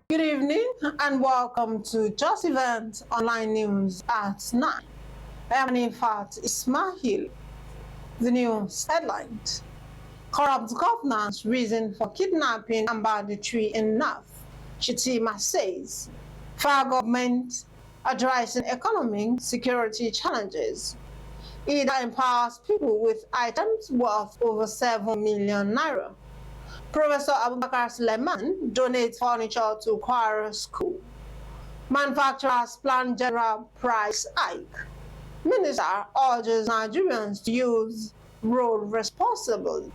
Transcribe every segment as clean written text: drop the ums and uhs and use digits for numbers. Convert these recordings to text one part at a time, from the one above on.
Good evening and welcome to Justeventonline News at 9. I am N40tn LG. The news headlines: Corrupt governance reason for kidnapping and banditry in North. Shettima says federal government addressing economic security challenges. IEYDA empowers people with items worth over 7 million naira. Professor Abubakar Suleiman donates furniture to Kwara School. Manufacturers plan general price hike. Minister urges Nigerians to use road responsibly.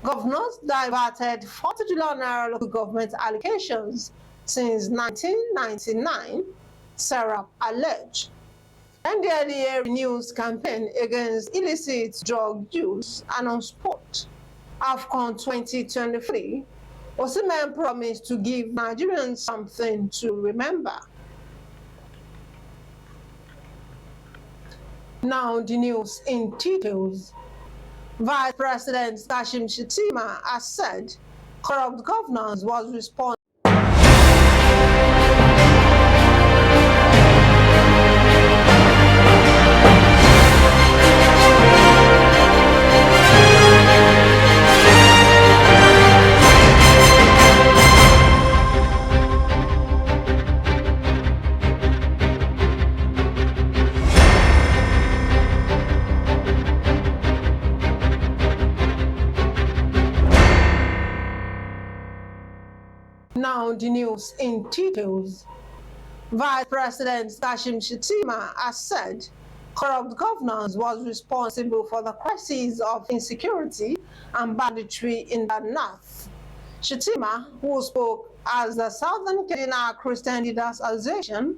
Governors diverted 40 trillion naira local government allocations since 1999, SERAP alleged. NDLEA renews campaign against illicit drug use and on sport. AFCON 2023, Osimhen promised to give Nigerians something to remember. Now the news in details. Vice President Shettima has said corrupt governance was responsible. Now the news in details. Vice President Shettima has said corrupt governance was responsible for the crisis of insecurity and banditry in the North. Shettima, who spoke as the Southern Kaduna Christian Leaders Association,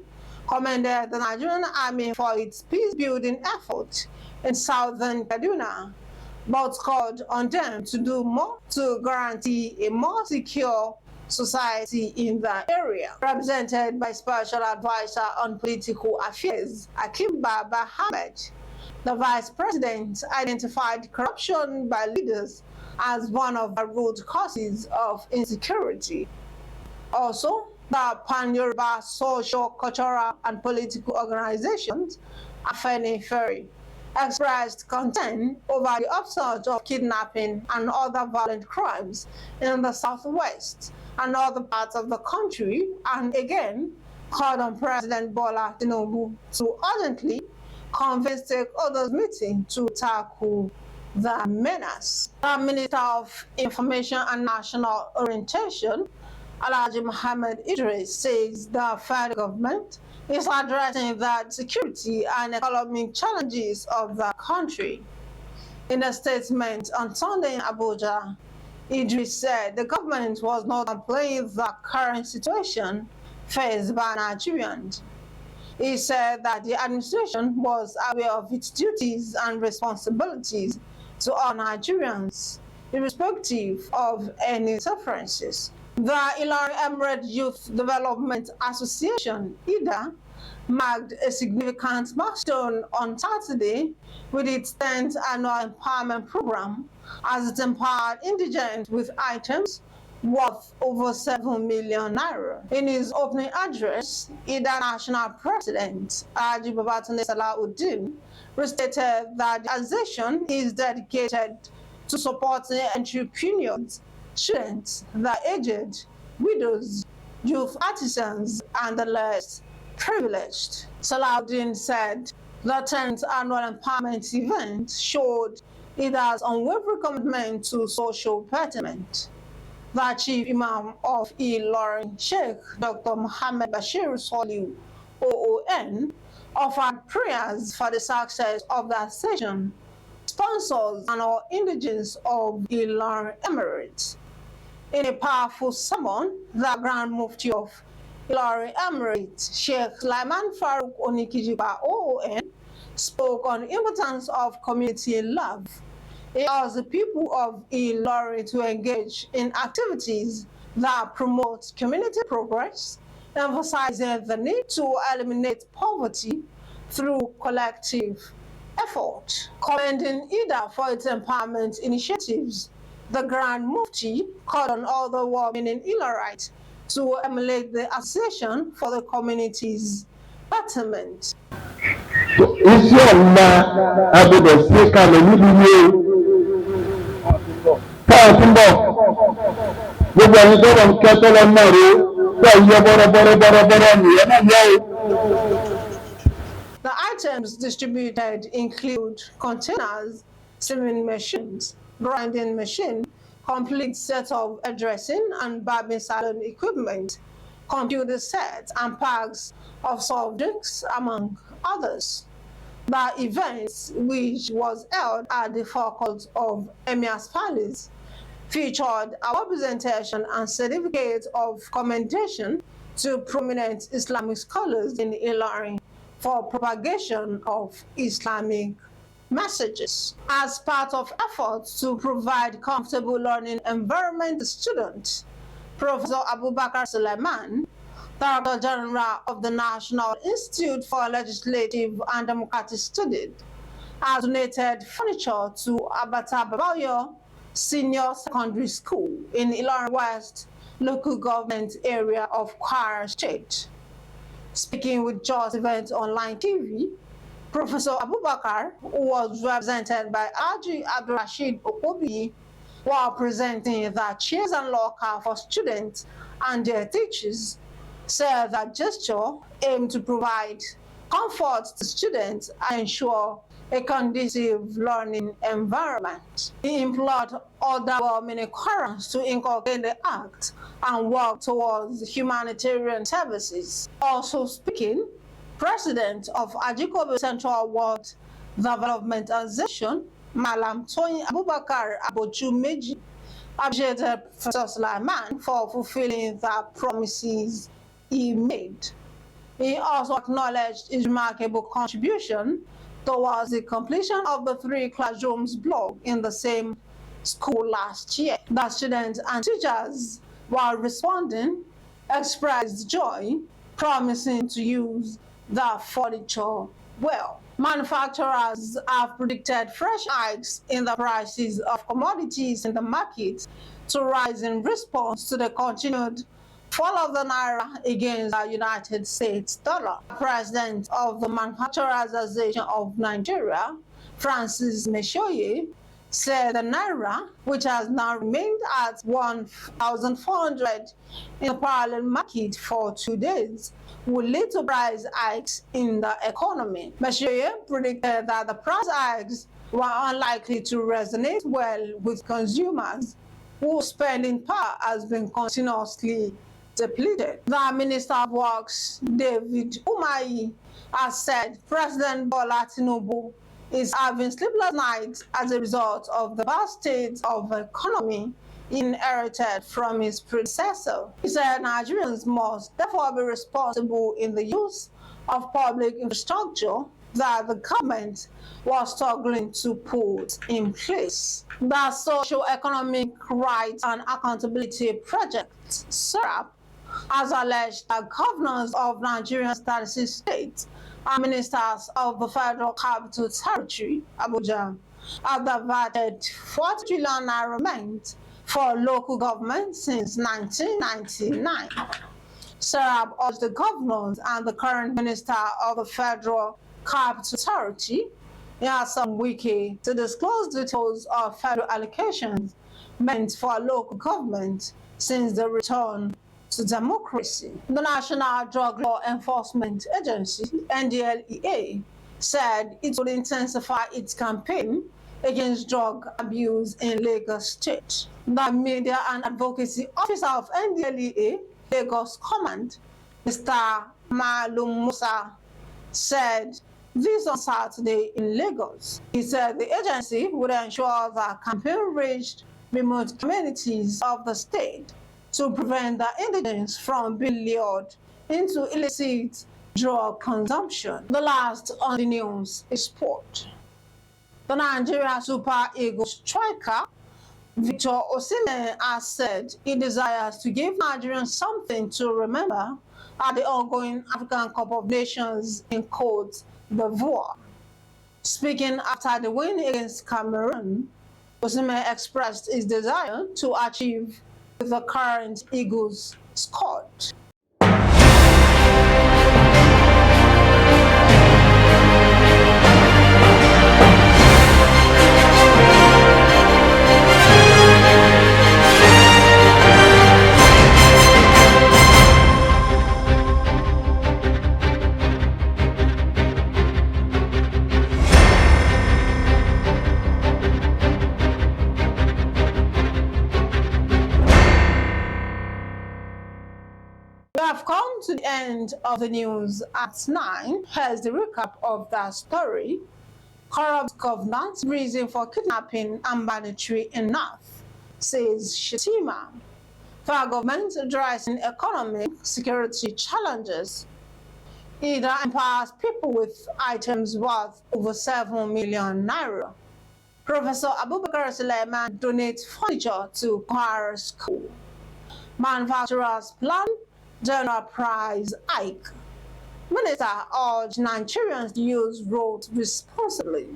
commended the Nigerian Army for its peace-building effort in Southern Kaduna, but called on them to do more to guarantee a more secure society in the area. Represented by Special Advisor on Political Affairs, Akim Baba Ahmed, the Vice President identified corruption by leaders as one of the root causes of insecurity. Also, the Pan-Yoruba social, cultural, and political organizations, Afenifere, expressed concern over the upsurge of kidnapping and other violent crimes in the southwest and other parts of the country, and again called on President Bola Tinubu to urgently convene stakeholders meeting to tackle the menace. The Minister of Information and National Orientation, Alhaji Muhammad Idris, says the federal government is addressing the security and economic challenges of the country. In a statement on Sunday in Abuja, Idris said the government was not downplaying the current situation faced by Nigerians. He said that the administration was aware of its duties and responsibilities to all Nigerians, irrespective of any differences. The Ilorin Emirate Youth Development Association, IEYDA, marked a significant milestone on Saturday with its 10th annual empowerment program as it empowered indigents with items worth over 7 million naira. In his opening address, IEYDA National President Haji Babatunde Salauddin restated that the association is dedicated to supporting entrepreneurs, students, the aged, widows, youth artisans, and the less privileged. Salauddin said the 10th annual empowerment event showed IEYDA's unwavering commitment to social betterment. The Chief Imam of Ilorin, Sheikh Dr. Muhammad Bashir Soliu, OON, offered prayers for the success of the session, sponsors, and all indigenes of Ilorin Emirates. In a powerful sermon, the Grand Mufti of Ilorin Emirates, Sheikh Sulaiman Farouk Onikijiba, OON, spoke on the importance of community love. He asked the people of Ilorin to engage in activities that promote community progress, emphasizing the need to eliminate poverty through collective effort. Commending IEYDA for its empowerment initiatives, the Grand Mufti called on all the women in Ilorite to emulate the association for the community's betterment. Iṣẹ́ ọ̀la agbọ́dọ̀ ṣe kalẹ̀ níbi ilé káà túnbọ̀ gbogbo ẹni tó lọ ń kẹ́tọ́ lọ náà rè é yẹ bọ́rọ̀bọ́rọ̀ nìyẹn náà yẹ o. The items distributed include containers, sewing machines, grinding machine, complete set of hairdressing and barbing salon equipment, computer sets, and packs of soft drinks, among others. The event, which was held at the forecourt of Emir's Palace, featured a representation and certificate of commendation to prominent Islamic scholars in Ilorin for propagation of Islamic messages. As part of efforts to provide comfortable learning environment to students, Professor Abubakar Suleiman, Director General of the National Institute for Legislative and Democratic Studies, has donated furniture to Abata Babayo Senior Secondary School in Ilorin West local government area of Kwara State. Speaking with Justeventonline TV, Professor Abubakar, who was represented by Haji Abdulrashid Okobi, while presenting the chairs and locker for students and their teachers, said that gesture aimed to provide comfort to students and ensure a conducive learning environment. He implored other well-meaning Qurans to inculcate the act and work towards humanitarian services. Also speaking, President of Ajikobe Central Ward Development Association, Malam Toyin Abubakar Aboju Meji, appreciated Professor Sulaiman for fulfilling the promises he made. He also acknowledged his remarkable contribution towards the completion of the 3 classrooms block in the same school last year. The students and teachers, while responding, expressed joy, promising to use the furniture well. Manufacturers have predicted fresh hikes in the prices of commodities in the market to rise in response to the continued fall of the naira against the United States dollar. President of the Manufacturers Association of Nigeria, Francis Meshoye, said the naira, which has now remained at 1,400 in the parallel market for 2 days, will lead to price hikes in the economy. Meshoye predicted that the price hikes were unlikely to resonate well with consumers whose spending power has been continuously depleted. The Minister of Works, David Umahi, has said President Bola Tinubu is having sleepless nights as a result of the bad state of the economy inherited from his predecessor. He said Nigerians must therefore be responsible in the use of public infrastructure that the government was struggling to put in place. The Socio-Economic Rights and Accountability Project, SERAP, has alleged that governors of Nigeria's 36 states and ministers of the Federal Capital Territory, Abuja, have diverted 40 trillion naira for local government since 1999. SERAP urged the governors and the current minister of the Federal Capital Territory, Nyesom Wike, to disclose details of federal allocations meant for local government since the return to democracy. The National Drug Law Enforcement Agency, NDLEA, said it would intensify its campaign against drug abuse in Lagos State. The Media and Advocacy Officer of NDLEA, Lagos Command, Mr. Malum Musa, said this on Saturday in Lagos. He said the agency would ensure that campaign reached remote communities of the state to prevent the indigents from being lured into illicit drug consumption. The last on the news is sport. The Nigeria Super Eagles striker Victor Osimhen has said he desires to give Nigerians something to remember at the ongoing African Cup of Nations in Côte d'Ivoire. Speaking after the win against Cameroon, Osimhen expressed his desire to achieve with the current Eagles scored. We have come to the end of the news at 9. Here's the recap of that story. Corrupt governance, reason for kidnapping and banditry in North, says Shettima. Federal government addressing economic security challenges. IEYDA empowers people with items worth over 7 million naira. Professor Abubakar Suleiman donates furniture to Kwara School. Manufacturers plan general price hike. Minister urged Nigerians to use roads responsibly.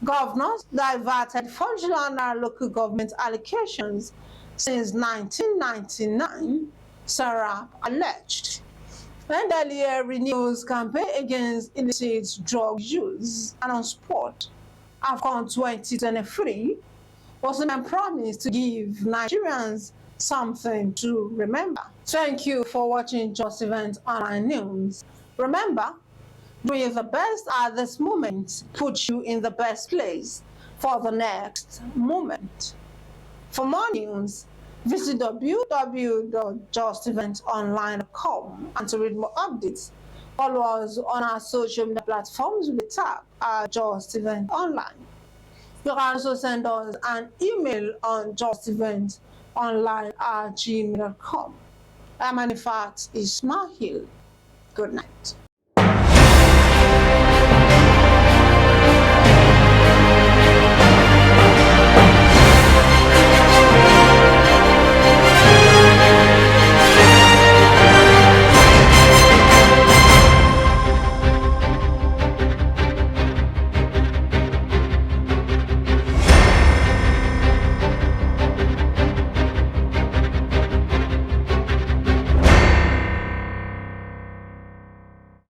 Governors diverted functional local government allocations since 1999, SERAP alleged. NDLEA renews campaign against illicit drug use. And on sport, AFCON 2023 was a promise to give Nigerians something to remember. Thank you for watching Justeventonline News. Remember, doing the best at this moment puts you in the best place for the next moment. For more news, visit www.justeventonline.com, and to read more updates, follow us on our social media platforms with the tag @Justeventonline. You can also send us an email on justeventonline@gmail.com. I'm in fact Ismail. Good night.